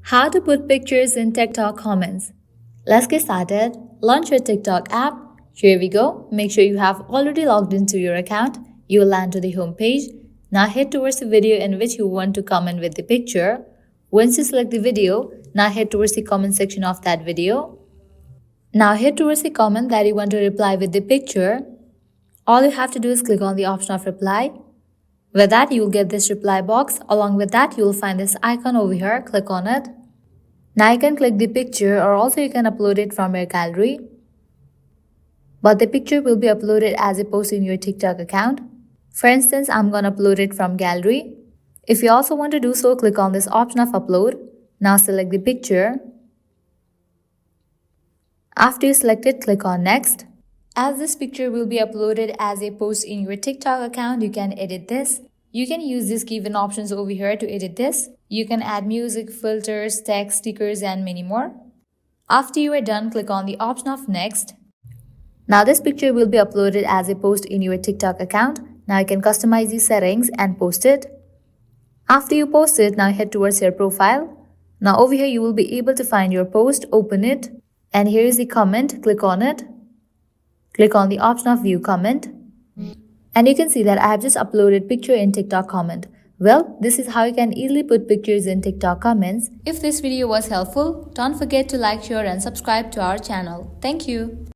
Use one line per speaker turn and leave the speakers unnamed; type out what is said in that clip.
How to put pictures in TikTok comments. Let's get started. Launch your TikTok app. Here we go. Make sure you have already logged into your account. You will land to the home page. Now head towards the video in which you want to comment with the picture. Once you select the video, now head towards the comment section of that video. Now head towards the comment that you want to reply with the picture. All you have to do is click on the option of reply. With that, you will get this reply box. Along with that, you will find this icon over here. Click on it. Now you can click the picture, or also you can upload it from your gallery. But the picture will be uploaded as a post in your TikTok account. For instance, I'm going to upload it from gallery. If you also want to do so, click on this option of upload. Now select the picture. After you select it, click on next. As this picture will be uploaded as a post in your TikTok account, you can edit this. You can use these given options over here to edit this. You can add music, filters, text, stickers, and many more. After you are done, click on the option of next. Now this picture will be uploaded as a post in your TikTok account. Now you can customize these settings and post it. After you post it, now head towards your profile. Now over here you will be able to find your post, open it, and here is the comment. Click on it. Click on the option of view comment. And you can see that I have just uploaded picture in TikTok comment. Well, this is how you can easily put pictures in TikTok comments. If this video was helpful, don't forget to like, share and subscribe to our channel. Thank you.